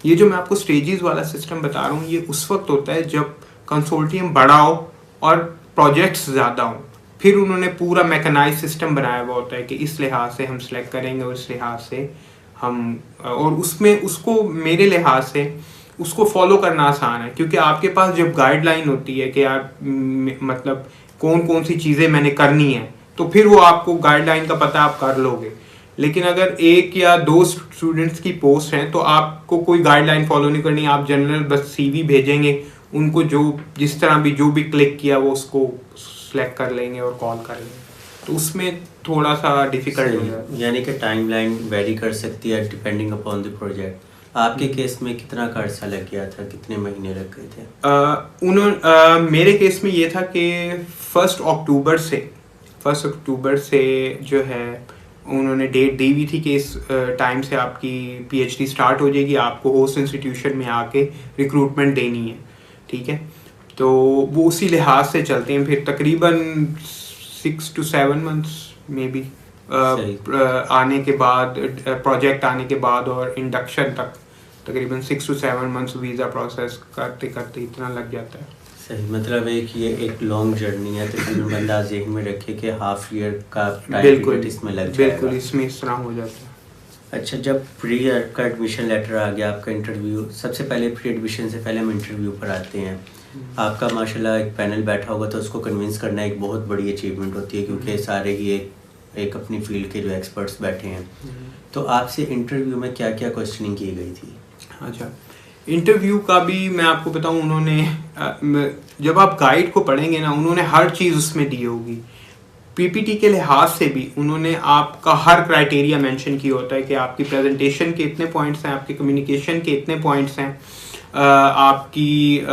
ये जो मैं आपको स्टेजेस वाला सिस्टम बता रहा हूँ, ये उस वक्त होता है जब कंसोर्टियम बड़ा हो और प्रोजेक्ट्स ज़्यादा हों। फिर उन्होंने पूरा मैकेनाइज सिस्टम बनाया हुआ होता है कि इस लिहाज से हम सिलेक्ट करेंगे और इस लिहाज से हम, और उसमें उसको मेरे लिहाज से उसको फॉलो करना आसान है, क्योंकि आपके पास जब गाइडलाइन होती है कि यार मतलब कौन कौन सी चीज़ें मैंने करनी है, तो फिर वो आपको गाइडलाइन का पता आप कर लोगे। लेकिन अगर 1 या 2 स्टूडेंट्स की पोस्ट हैं तो आपको कोई गाइडलाइन फॉलो नहीं करनी, आप जनरल बस सीवी भेजेंगे, उनको जो जिस तरह भी जो भी क्लिक किया वो उसको सेलेक्ट कर लेंगे और कॉल कर लेंगे, तो उसमें थोड़ा सा डिफिकल्ट हो जाता है। यानी कि टाइमलाइन वेरी कर सकती है डिपेंडिंग अपॉन द प्रोजेक्ट। आपके केस में कितना का अर्सा लग गया था, कितने महीने लग गए थे? मेरे केस में ये था कि 1 अक्टूबर से जो है उन्होंने डेट दी हुई थी कि इस टाइम से आपकी पीएचडी स्टार्ट हो जाएगी, आपको होस्ट इंस्टीट्यूशन में आके रिक्रूटमेंट देनी है, ठीक है। तो वो उसी लिहाज से चलते हैं, फिर तकरीबन 6 to 7 months मे बी आने के बाद, प्रोजेक्ट आने के बाद और इंडक्शन तक तकरीबन 6 to 7 months वीज़ा प्रोसेस करते करते इतना लग जाता है। सही, मतलब है कि ये एक लॉन्ग जर्नी है, तकरीबन बंदा ज़हन में रखे कि हाफ ईयर का टाइम इसमें लग जाएगा। बिल्कुल, इसमें इस तरह हो जाता है। अच्छा, जब प्री का एडमिशन लेटर आ गया, आपका इंटरव्यू, सबसे पहले प्री एडमिशन से पहले हम इंटरव्यू पर आते हैं। आपका माशाल्लाह एक पैनल बैठा होगा, तो उसको कन्विंस करना एक बहुत बड़ी अचीवमेंट होती है, क्योंकि सारे ही एक अपनी फील्ड के जो एक्सपर्ट्स बैठे हैं। तो आपसे इंटरव्यू में क्या क्या क्वेश्चनिंग की गई थी? अच्छा, इंटरव्यू का भी मैं आपको बताऊं, उन्होंने जब आप गाइड को पढ़ेंगे ना, उन्होंने हर चीज़ उसमें दी होगी। पीपीटी के लिहाज से भी उन्होंने आपका हर क्राइटेरिया मेंशन किया होता है कि आपकी प्रेजेंटेशन के इतने पॉइंट्स हैं, आपकी कम्युनिकेशन के इतने पॉइंट्स हैं, आपकी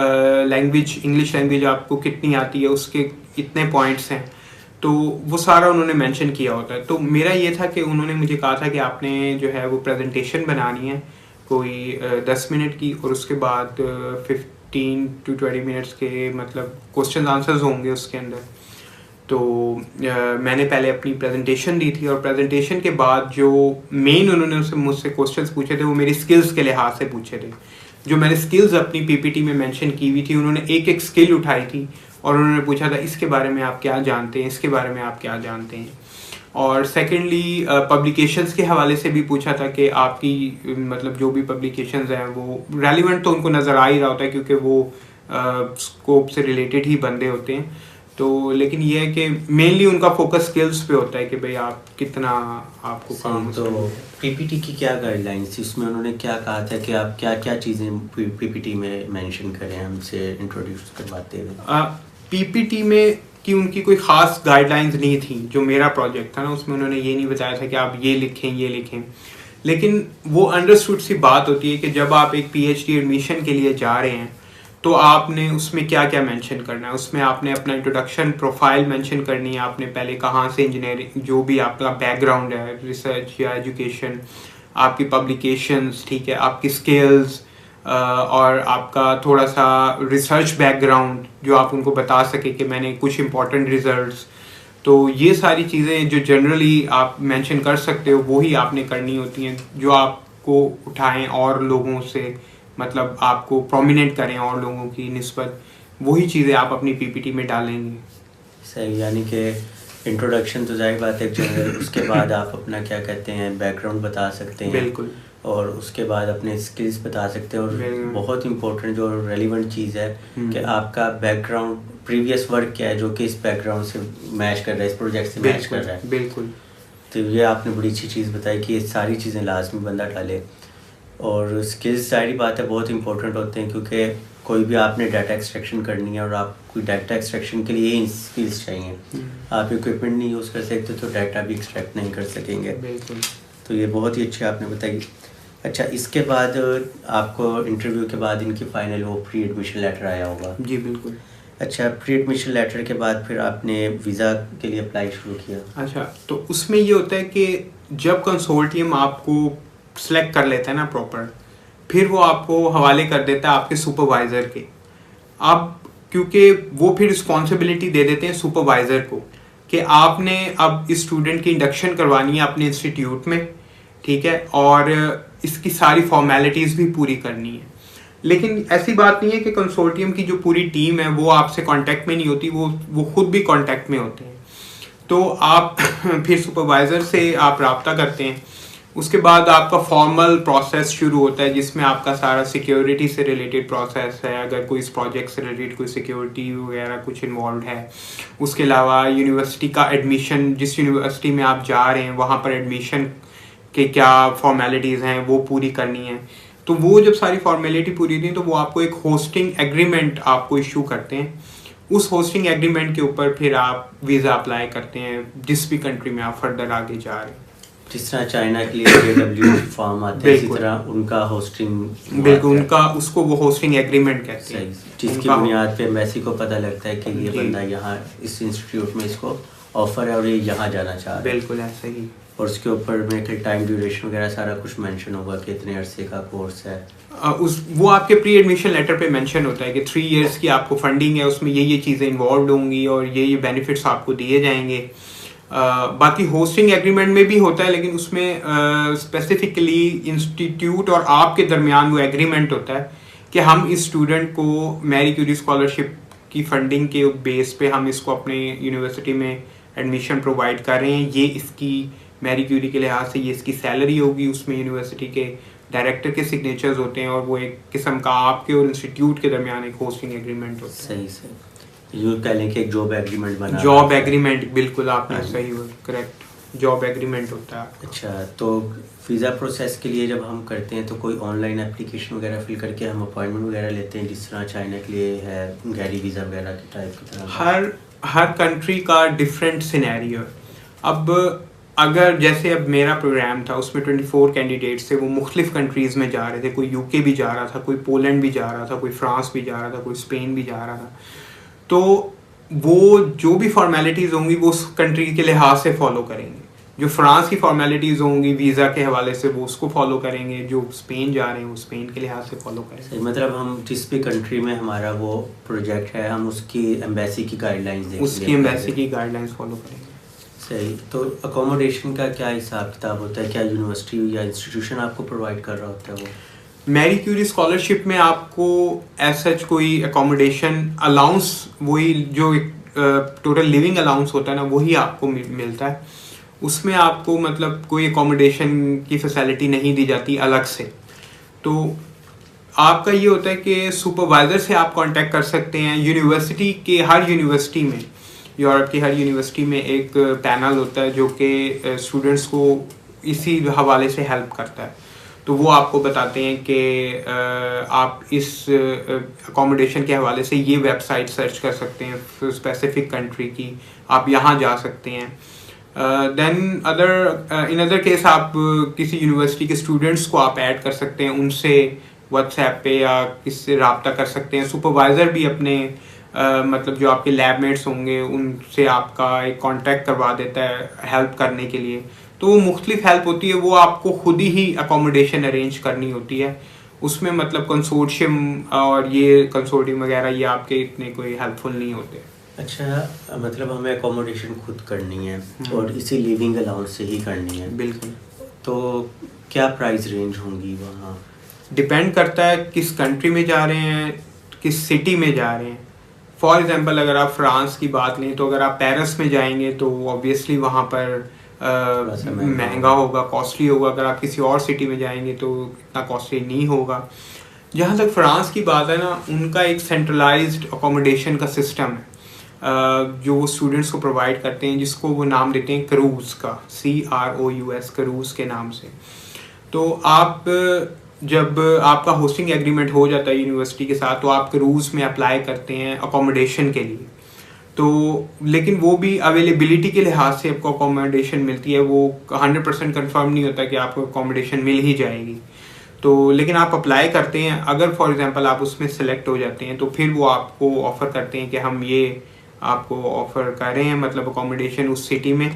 लैंग्वेज, इंग्लिश लैंग्वेज आपको कितनी आती है, उसके इतने पॉइंट्स हैं। तो वो सारा उन्होंने मेंशन किया होता है। तो मेरा ये था कि उन्होंने मुझे कहा था कि आपने जो है वो प्रेजेंटेशन बनानी है कोई 10 मिनट की, और उसके बाद 15 to 20 मिनट्स के मतलब क्वेश्चन आंसर्स होंगे उसके अंदर। तो मैंने पहले अपनी प्रेजेंटेशन दी थी, और प्रेजेंटेशन के बाद जो मेन उन्होंने मुझसे क्वेश्चंस पूछे थे वो मेरी स्किल्स के लिहाज से पूछे थे। जो मैंने स्किल्स अपनी पीपीटी में मेंशन की हुई थी, उन्होंने एक एक स्किल उठाई थी और उन्होंने पूछा था इसके बारे में आप क्या जानते हैं, इसके बारे में आप क्या जानते हैं। और सेकेंडली पब्लिकेशंस के हवाले से भी पूछा था कि आपकी मतलब जो भी पब्लिकेशंस हैं वो रेलिवेंट तो उनको नज़र आ ही रहा होता है, क्योंकि वो स्कोप से रिलेटेड ही बंदे होते हैं। तो लेकिन ये है कि मेनली उनका फोकस स्किल्स पे होता है कि भाई आप कितना आपको काम। तो पीपीटी की क्या गाइडलाइंस थी, उसमें उन्होंने क्या कहा था कि आप क्या क्या चीज़ें पीपीटी में मेंशन करें हमसे इंट्रोड्यूस करवाते हुए? पीपीटी में कि उनकी कोई ख़ास गाइडलाइंस नहीं थी। जो मेरा प्रोजेक्ट था ना, उसमें उन्होंने ये नहीं बताया था कि आप ये लिखें, लेकिन वो अंडरस्टूड सी बात होती है कि जब आप एक पीएचडी एडमिशन के लिए जा रहे हैं तो आपने उसमें क्या क्या मेंशन करना है। उसमें आपने अपना इंट्रोडक्शन प्रोफाइल मेंशन करनी है, आपने पहले कहाँ से इंजीनियरिंग, जो भी आपका बैकग्राउंड है, रिसर्च या एजुकेशन, आपकी पब्लिकेशंस, ठीक है, आपकी स्किल्स, और आपका थोड़ा सा रिसर्च बैकग्राउंड जो आप उनको बता सके कि मैंने कुछ इंपॉर्टेंट रिजल्ट्स। तो ये सारी चीज़ें जो जनरली आप मेंशन कर सकते हो वो ही आपने करनी होती हैं, जो आपको उठाएं और लोगों से मतलब आपको प्रोमिनेंट करें और लोगों की निस्बत। वही चीज़ें आप अपनी पीपीटी में डालेंगे। सही, यानी कि इंट्रोडक्शन तो जाहिर बात है जनरल, उसके बाद आप अपना क्या कहते हैं बैकग्राउंड बता सकते हैं, बिल्कुल, और उसके बाद अपने स्किल्स बता सकते हैं, और बिल्कुल। बहुत इंपॉर्टेंट जो रेलिवेंट चीज़ है हम्म। कि आपका बैकग्राउंड प्रीवियस वर्क क्या है जो कि इस बैकग्राउंड से मैच कर रहा है, इस प्रोजेक्ट से मैच कर रहा है। बिल्कुल। तो ये आपने बड़ी अच्छी चीज़ बताई कि ये सारी चीज़ें लाजमी बंदा डाले, और स्किल्स सारी बात है बहुत इंपॉर्टेंट होते हैं, क्योंकि कोई भी आपने डाटा एक्सट्रैक्शन करनी है और आप कोई डाटा एक्सट्रैक्शन के लिए स्किल्स चाहिए। आप इक्विपमेंट नहीं यूज़ कर सकते तो डाटा भी एक्सट्रैक्ट नहीं कर सकेंगे। बिल्कुल। तो ये बहुत ही अच्छी आपने बताई। अच्छा, इसके बाद आपको इंटरव्यू के बाद इनकी फाइनल वो प्री एडमिशन लेटर आया होगा? जी बिल्कुल। अच्छा, प्री एडमिशन लेटर के बाद फिर आपने वीज़ा के लिए अप्लाई शुरू किया? अच्छा, तो उसमें ये होता है कि जब कंसोर्टियम आपको सेलेक्ट कर लेता है ना प्रॉपर, फिर वो आपको हवाले कर देता है आपके सुपरवाइज़र के। आप क्योंकि वो फिर रिस्पॉन्सिबिलिटी दे देते हैं सुपरवाइज़र को कि आपने अब इस स्टूडेंट की इंडक्शन करवानी है अपने इंस्टीट्यूट में, ठीक है, और इसकी सारी फॉर्मेलिटीज़ भी पूरी करनी है। लेकिन ऐसी बात नहीं है कि कंसोर्टियम की जो पूरी टीम है वो आपसे कांटेक्ट में नहीं होती, वो खुद भी कांटेक्ट में होते हैं। तो आप फिर सुपरवाइज़र से आप रब्ता करते हैं, उसके बाद आपका फॉर्मल प्रोसेस शुरू होता है जिसमें आपका सारा सिक्योरिटी से रिलेटेड प्रोसेस है, अगर कोई इस प्रोजेक्ट से रिलेटेड कोई सिक्योरिटी वगैरह कुछ इन्वॉल्व है। उसके अलावा यूनिवर्सिटी का एडमिशन, जिस यूनिवर्सिटी में आप जा रहे हैं वहाँ पर एडमिशन के क्या फॉर्मेलिटीज़ हैं वो पूरी करनी है। तो वो जब सारी फॉर्मेलिटी पूरी होती है तो वो आपको एक होस्टिंग एग्रीमेंट आपको इशू करते हैं। उस होस्टिंग एग्रीमेंट के ऊपर फिर आप वीज़ा अप्लाई करते हैं जिस भी कंट्री में आप फर्दर आगे जा रहे हैं। जिस तरह चाइना के लिए JW फॉर्म आते हैं, इसी तरह उनका होस्टिंग, बिल्कुल, उनका उसको वो होस्टिंग एग्रीमेंट कहते हैं, जिसकी बुनियाद पे एम्बेसी को पता लगता है कि ये बंदा यहाँ इस इंस्टीट्यूट में इसको ऑफर है और ये यहाँ जाना चाह रहा है। बिल्कुल ऐसा ही। और उसके ऊपर में कि टाइम ड्यूरेशन वगैरह सारा कुछ मेंशन होगा कि इतने अरसे का कोर्स है। वो आपके प्री एडमिशन लेटर पे मेंशन होता है कि 3 इयर्स की आपको फंडिंग है, उसमें ये चीज़ें इन्वॉल्व होंगी और ये बेनिफिट्स आपको दिए जाएंगे। बाकी होस्टिंग एग्रीमेंट में भी होता है, लेकिन उसमें स्पेसिफिकली इंस्टीट्यूट और आपके दरमियान वो एग्रीमेंट होता है कि हम इस स्टूडेंट को मैरी क्यूरी स्कॉलरशिप की फंडिंग के बेस पे हम इसको अपने यूनिवर्सिटी में एडमिशन प्रोवाइड कर रहे हैं। ये इसकी मैरी क्यूरी के लिहाज से ये इसकी सैलरी होगी, उसमें यूनिवर्सिटी के डायरेक्टर के सिग्नेचर्स होते हैं और वो एक किस्म का आपके और इंस्टीट्यूट के दरमियान एक होस्टिंग एग्रीमेंट होता है। सही सही, यूँ कह लें कि एक जॉब एग्रीमेंट बना। जॉब एग्रीमेंट, बिल्कुल आपने सही करेक्ट, जॉब एग्रीमेंट होता है। अच्छा, तो वीज़ा प्रोसेस के लिए जब हम करते हैं तो कोई ऑनलाइन एप्लीकेशन वगैरह फिल करके हम अपॉइंटमेंट वगैरह लेते हैं, जिस तरह चाइना के लिए है गैरी वीज़ा वगैरह के टाइप की तरह? हर कंट्री का डिफरेंट सिनेरियो। अब अगर जैसे अब मेरा प्रोग्राम था उसमें 24 कैंडिडेट्स थे, वो मुख्तलिफ कंट्रीज़ में जा रहे थे, कोई यूके भी जा रहा था, कोई पोलैंड भी जा रहा था, कोई फ्रांस भी जा रहा था, कोई स्पेन भी जा रहा था। तो वो जो भी फॉर्मेलिटीज़ होंगी वो उस कंट्री के लिहाज से फॉलो करेंगे। जो फ्रांस की फॉर्मेलिटीज़ होंगी वीज़ा के हवाले से वो उसको फॉलो करेंगे, जो स्पेन जा रहे हैं वो स्पेन के लिहाज से फॉलो करेंगे। मतलब हम जिस भी कंट्री में हमारा वो प्रोजेक्ट है हम उसकी एम्बेसी की गाइडलाइंस देंगे, उसकी एम्बेसी की गाइडलाइंस फॉलो करेंगे। सही। तो अकोमोडेशन का क्या हिसाब किताब होता है? क्या यूनिवर्सिटी या इंस्टीट्यूशन आपको प्रोवाइड कर रहा होता है वो? मैरी क्यूरी स्कॉलरशिप में आपको सच कोई अकोमोडेशन अलाउंस, वही जो टोटल लिविंग अलाउंस होता है ना वही आपको मिलता है। उसमें आपको मतलब कोई अकोमोडेशन की फैसिलिटी नहीं दी जाती अलग से। तो आपका ये होता है कि सुपरवाइज़र से आप कांटेक्ट कर सकते हैं। यूनिवर्सिटी के हर यूनिवर्सिटी में, यूरोप की हर यूनिवर्सिटी में एक पैनल होता है जो कि स्टूडेंट्स को इसी हवाले से हेल्प करता है। तो वो आपको बताते हैं कि आप इस अकोमोडेशन के हवाले से ये वेबसाइट सर्च कर सकते हैं स्पेसिफिक कंट्री की, आप यहाँ जा सकते हैं। देन इन अदर केस आप किसी यूनिवर्सिटी के स्टूडेंट्स को आप ऐड कर सकते हैं, उनसे व्हाट्सएप पे या किससे रब्ता कर सकते हैं। सुपरवाइज़र भी अपने मतलब जो आपके लैबमेट्स होंगे उनसे आपका एक कांटेक्ट करवा देता है हेल्प करने के लिए। तो वो मुख्तलिफ हेल्प होती है, वो आपको खुद ही अकोमोडेशन अरेंज करनी होती है। उसमें मतलब कंसोर्शियम और ये कंसोर्टियम वगैरह ये आपके इतने कोई हेल्पफुल नहीं होते। अच्छा, मतलब हमें अकोमोडेशन खुद करनी है और इसी लिविंग अलाउंस से ही करनी है? बिल्कुल। तो क्या प्राइस रेंज होंगी वहाँ? डिपेंड करता है किस कंट्री में जा रहे हैं, किस सिटी में जा रहे हैं। फॉर एग्जांपल अगर आप फ्रांस की बात लें तो अगर आप पेरिस में जाएंगे तो ऑब्वियसली वहाँ पर महंगा होगा, कॉस्टली होगा। अगर आप किसी और सिटी में जाएंगे तो इतना कॉस्टली नहीं होगा। जहाँ तक फ्रांस की बात है ना, उनका एक सेंट्रलाइज्ड अकोमोडेशन का सिस्टम है जो स्टूडेंट्स को प्रोवाइड करते हैं, जिसको वो नाम देते हैं क्रूज का, CROUS, क्रूज के नाम से। तो आप जब आपका होस्टिंग एग्रीमेंट हो जाता है यूनिवर्सिटी के साथ तो आप क्रूज में अप्लाई करते हैं अकोमोडेशन के लिए। तो लेकिन वो भी अवेलेबिलिटी के लिहाज से आपको अकोमोडेशन मिलती है, वो 100% कंफर्म नहीं होता कि आपको अकोमोडेशन मिल ही जाएगी। तो लेकिन आप अप्लाई करते हैं, अगर फॉर एग्जांपल आप उसमें सेलेक्ट हो जाते हैं तो फिर वो आपको ऑफ़र करते हैं कि हम ये आपको ऑफ़र कर रहे हैं, मतलब अकोमोडेशन उस सिटी में।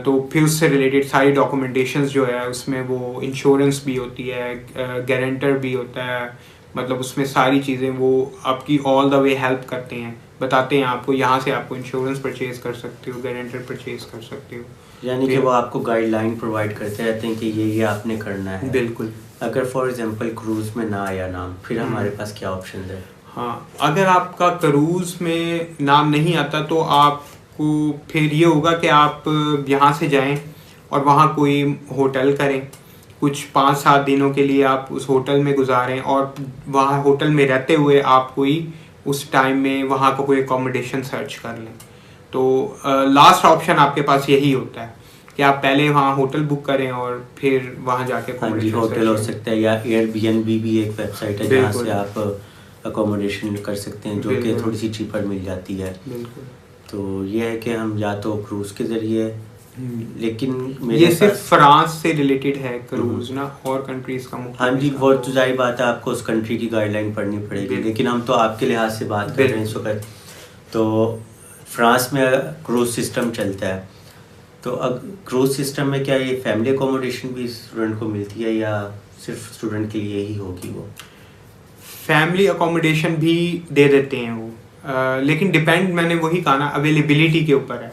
तो फिर उससे रिलेटेड सारी डॉक्यूमेंटेशंस जो है उसमें वो इंश्योरेंस भी होती है, गारंटर भी होता है, मतलब उसमें सारी चीज़ें वो आपकी ऑल द वे हेल्प करते हैं, बताते हैं आपको यहाँ से आपको इंश्योरेंस परचेज कर सकते हो, गारंटर परचेज कर सकते हो। यानी कि वो आपको गाइडलाइन प्रोवाइड करते रहते हैं कि ये आपने करना है। बिल्कुल। अगर फॉर एग्जांपल क्रूज में ना आया नाम, फिर हमारे पास क्या ऑप्शन है? हाँ, अगर आपका क्रूज में नाम नहीं आता तो आपको फिर ये होगा कि आप यहाँ से जाएं और वहाँ कोई होटल करें, कुछ 5-7 दिनों के लिए आप उस होटल में गुजारें और वहाँ होटल में रहते हुए आप कोई उस टाइम में वहाँ का कोई अकोमोडेशन सर्च कर लें। तो लास्ट ऑप्शन आपके पास यही होता है कि आप पहले वहाँ होटल बुक करें और फिर वहाँ जाके अकोमोडेशन होटल हो सकता है, या एयरबीएनबी भी एक वेबसाइट है जहाँ से आप अकोमोडेशन कर सकते हैं, जो कि थोड़ी सी चीपर मिल जाती है। बिल्कुल। तो ये है कि हम या तो क्रूज के ज़रिए, लेकिन ये सिर्फ फ्रांस से रिलेटेड है क्रूज ना, और कंट्रीज का मुख्य। हाँ जी, वो तो जाहिर बात है आपको उस कंट्री की गाइडलाइन पढ़नी पड़ेगी, लेकिन हम तो आपके लिहाज से बात कर रहे हैं इस वक्त। तो फ्रांस में क्रूज सिस्टम चलता है, तो अब क्रूज सिस्टम में क्या ये फैमिली अकोमोडेशन भी स्टूडेंट को मिलती है या सिर्फ स्टूडेंट के लिए ही होगी? वो फैमिली अकोमोडेशन भी दे देते हैं वो, लेकिन डिपेंड, मैंने वही कहा ना, अवेलेबिलिटी के ऊपर है।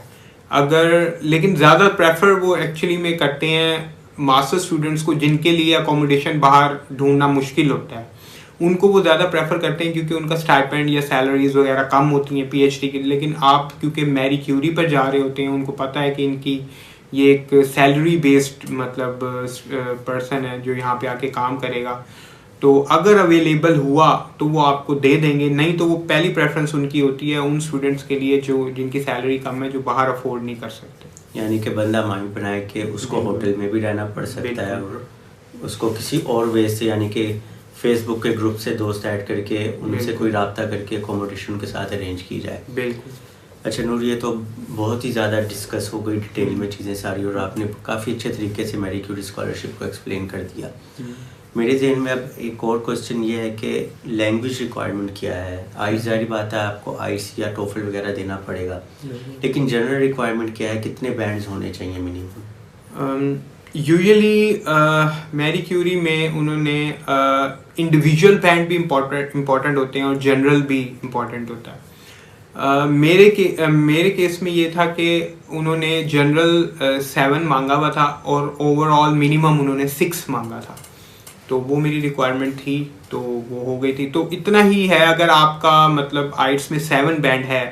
अगर लेकिन ज़्यादा प्रेफर वो एक्चुअली में करते हैं मास्टर स्टूडेंट्स को, जिनके लिए अकोमोडेशन बाहर ढूंढना मुश्किल होता है, उनको वो ज़्यादा प्रेफर करते हैं क्योंकि उनका स्टाइपेंड या सैलरीज वगैरह कम होती हैं PhD के लिए। लेकिन आप क्योंकि मैरी क्यूरी पर जा रहे होते हैं, उनको पता है कि इनकी ये एक सैलरी बेस्ड मतलब पर्सन है जो यहाँ पे आके काम करेगा, तो अगर अवेलेबल हुआ तो वो आपको दे देंगे, नहीं तो वो पहली प्रेफरेंस उनकी होती है उन स्टूडेंट्स के लिए जो जिनकी सैलरी कम है, जो बाहर अफोर्ड नहीं कर सकते। यानी कि बंदा माइंड बनाए कि उसको होटल में भी रहना पड़ सकता है और उसको किसी और वे से, यानी कि फेसबुक के ग्रुप से दोस्त ऐड करके उनसे कोई रब्ता करके अकोमोडेशन के साथ अरेंज की जाए। बिल्कुल। अच्छा नूर, ये तो बहुत ही ज़्यादा डिस्कस हो गई डिटेल में चीज़ें सारी, और आपने काफ़ी अच्छे तरीके से मैरी क्यूरी स्कॉलरशिप को एक्सप्लेन कर दिया। मेरे जहन में अब एक और क्वेश्चन ये है कि लैंग्वेज रिक्वायरमेंट क्या है? आइल्स जारी बात है आपको आइल्स या टोफल वगैरह देना पड़ेगा, लेकिन जनरल रिक्वायरमेंट क्या है? कितने बैंड्स होने चाहिए मिनिमम? यूजुअली मैरी क्यूरी में उन्होंने इंडिविजुअल बैंड भी इम्पोर्टेंट होते हैं और जनरल भी इम्पोर्टेंट होता है। मेरे केस में ये था कि उन्होंने जनरल 7 मांगा हुआ था और ओवरऑल मिनिमम उन्होंने 6 मांगा था, तो वो मेरी रिक्वायरमेंट थी, तो वो हो गई थी। तो इतना ही है, अगर आपका मतलब आइट्स में 7 बैंड है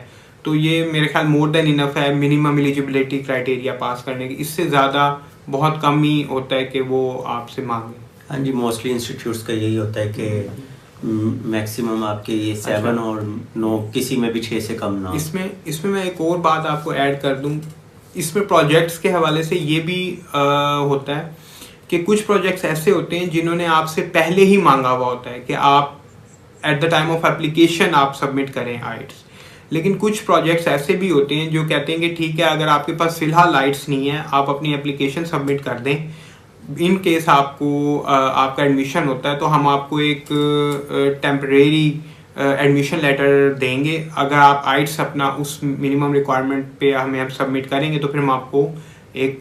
तो ये मेरे ख्याल मोर देन इनफ है मिनिमम एलिजिबिलिटी क्राइटेरिया पास करने की। इससे ज़्यादा बहुत कम ही होता है कि वो आपसे मांगे। हाँ जी, मोस्टली इंस्टीट्यूट्स का यही होता है कि मैक्सिमम आपके ये 7 और 9, किसी में भी 6 से कम ना। इसमें मैं एक और बात आपको ऐड कर दूं, इसमें प्रोजेक्ट्स के हवाले से ये भी होता है कि कुछ प्रोजेक्ट्स ऐसे होते हैं जिन्होंने आपसे पहले ही मांगा हुआ होता है कि आप at the time of application आप सबमिट करें आइट्स। लेकिन कुछ प्रोजेक्ट्स ऐसे भी होते हैं जो कहते हैं कि ठीक है, अगर आपके पास फ़िलहाल आइट्स नहीं है, आप अपनी एप्लीकेशन सबमिट कर दें, इन केस आपको आपका एडमिशन होता है तो हम आपको एक टेम्परेरी एडमिशन लेटर देंगे। अगर आप आइट्स अपना उस मिनिमम रिक्वायरमेंट पे हम सबमिट करेंगे तो फिर हम आपको एक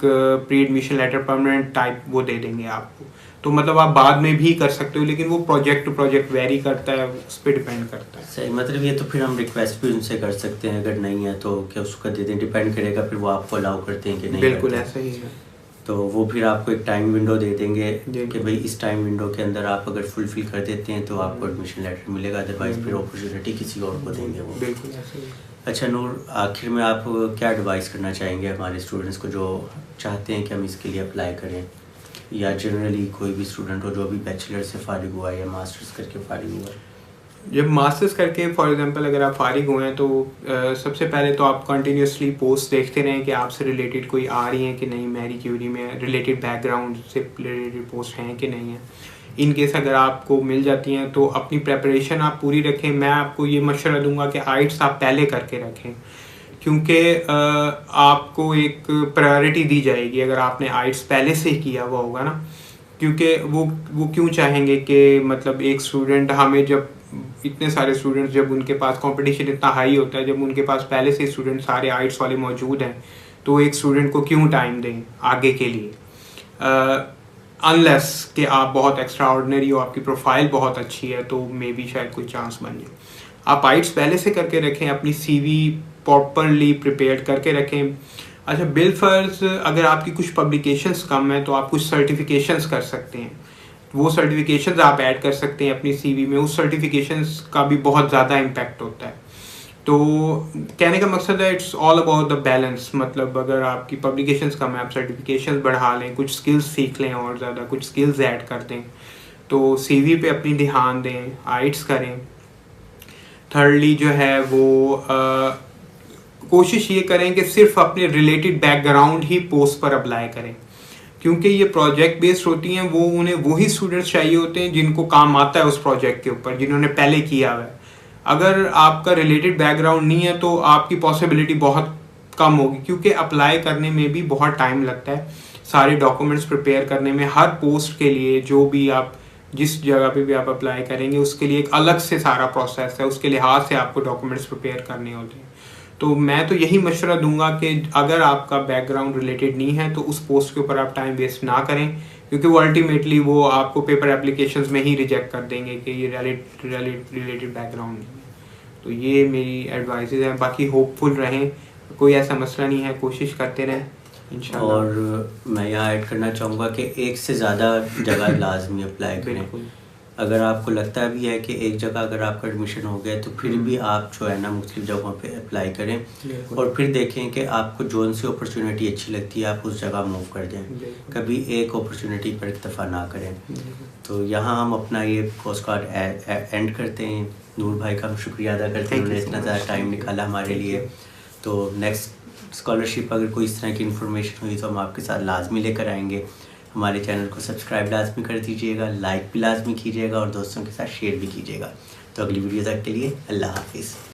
pre admission letter permanent type वो दे देंगे आपको। तो मतलब आप बाद में भी कर सकते हो, लेकिन वो प्रोजेक्ट टू प्रोजेक्ट वेरी करता है, उस पर डिपेंड करता है। सही, मतलब ये तो फिर हम रिक्वेस्ट भी उनसे कर सकते हैं, अगर नहीं है तो क्या उसका दे दें, डिपेंड करेगा फिर वो आपको अलाउ करते हैं कि नहीं। बिल्कुल ऐसा ही है। तो वो फिर आपको एक टाइम विंडो दे देंगे जी। कि भाई इस टाइम विंडो के अंदर आप अगर फुलफिल कर देते हैं तो आपको एडमिशन लेटर मिलेगा, अदरवाइज फिर अपॉर्चुनिटी किसी और को देंगे वो। बिल्कुल ऐसे ही। अच्छा नूर, आखिर में आप क्या एडवाइस करना चाहेंगे हमारे स्टूडेंट्स को जो चाहते हैं कि हम इसके लिए अप्लाई करें, या जनरली कोई भी स्टूडेंट हो जो अभी बैचलर से फारिग हुआ है या मास्टर्स करके फारिग हुआ है? जब मास्टर्स करके फॉर एग्जांपल अगर आप फारिग हुए हैं तो सबसे पहले तो आप कंटिन्यूसली पोस्ट देखते रहें कि आपसे रिलेटेड कोई आ रही हैं कि नहीं, मैरी क्यूरी में रिलेटेड बैकग्राउंड से रिलेटेड पोस्ट हैं कि नहीं है। इन केस अगर आपको मिल जाती हैं तो अपनी प्रेपरेशन आप पूरी रखें। मैं आपको ये मशवरा दूंगा कि आइट्स आप पहले करके रखें, क्योंकि आपको एक प्रायोरिटी दी जाएगी अगर आपने आइट्स पहले से ही किया हुआ होगा ना। क्योंकि वो क्यों चाहेंगे कि मतलब एक स्टूडेंट, हमें जब इतने सारे स्टूडेंट्स, जब उनके पास कंपटीशन इतना हाई होता है, जब उनके पास पहले से स्टूडेंट सारे आइट्स वाले मौजूद हैं, तो एक स्टूडेंट को क्यों टाइम दें आगे के लिए, अनलेस कि आप बहुत एक्स्ट्रा ऑर्डिनरी हो, आपकी प्रोफाइल बहुत अच्छी है, तो मे बी शायद कोई चांस बन जाए। आप आइट्स पहले से करके रखें, अपनी CV प्रॉपरली प्रिपेयर करके रखें। अच्छा, बिल फर्ज अगर आपकी कुछ पब्लिकेशंस कम हैं तो आप कुछ सर्टिफिकेशंस कर सकते हैं, वो सर्टिफिकेशंस आप ऐड कर सकते हैं अपनी CV में। उस सर्टिफिकेशंस का भी बहुत ज़्यादा इम्पैक्ट होता है। तो कहने का मकसद है it's all about the balance. मतलब अगर आपकी पब्लिकेशंस कम है, आप सर्टिफिकेशंस बढ़ा लें, कुछ स्किल्स सीख लें और ज़्यादा कुछ स्किल्स ऐड कर दें, तो CV पे अपनी ध्यान दें, आइट्स करें। थर्डली जो है वो कोशिश ये करें कि सिर्फ अपने रिलेटेड बैकग्राउंड ही पोस्ट पर अप्लाई करें, क्योंकि ये प्रोजेक्ट बेस्ड होती हैं। वो उन्हें वही स्टूडेंट्स चाहिए होते हैं जिनको काम आता है उस प्रोजेक्ट के ऊपर, जिन्होंने पहले किया हुआ है। अगर आपका रिलेटेड बैकग्राउंड नहीं है तो आपकी पॉसिबिलिटी बहुत कम होगी, क्योंकि अप्लाई करने में भी बहुत टाइम लगता है, सारे डॉक्यूमेंट्स प्रिपेयर करने में। हर पोस्ट के लिए जो भी आप जिस जगह पे भी आप अप्लाई करेंगे उसके लिए एक अलग से सारा प्रोसेस है, उसके लिहाज से आपको डॉक्यूमेंट्स प्रिपेयर करने होते हैं। तो मैं तो यही मशवरा दूंगा कि अगर आपका बैकग्राउंड रिलेटेड नहीं है तो उस पोस्ट के ऊपर आप टाइम वेस्ट ना करें, क्योंकि वो अल्टीमेटली वो आपको पेपर एप्लीकेशंस में ही रिजेक्ट कर देंगे कि ये रिलेटेड बैकग्राउंड नहीं है। तो ये मेरी एडवाइसेज हैं। बाकी होपफुल रहें, कोई ऐसा मसला नहीं है, कोशिश करते रहें इंशाल्लाह। और मैं यहाँ ऐड करना चाहूँगा कि एक से ज़्यादा जगह लाजमी अप्लाई करें। बिल्कुल। अगर आपको लगता भी है कि एक जगह अगर आपका एडमिशन हो गया तो फिर भी आप जो है ना मुख्तलिफ जगहों पे अप्लाई करें और फिर देखें कि आपको जोन सी अपॉर्चुनिटी अच्छी लगती है, आप उस जगह मूव कर दें। कभी एक अपॉर्चुनिटी पर इक्तफा ना करें। तो यहाँ हम अपना ये पोस्ट कार्ड एंड करते हैं। नूर भाई का हम शुक्रिया अदा करते हैं, उन्होंने इतना ज़्यादा टाइम निकाला हमारे लिए। तो नेक्स्ट स्कॉलरशिप अगर कोई इस तरह की इन्फॉर्मेशन हुई तो हम आपके साथ लाजमी लेकर आएंगे। हमारे चैनल को सब्सक्राइब लाजमी कर दीजिएगा, लाइक भी लाजमी कीजिएगा और दोस्तों के साथ शेयर भी कीजिएगा। तो अगली वीडियो तक के लिए अल्लाह हाफिज़।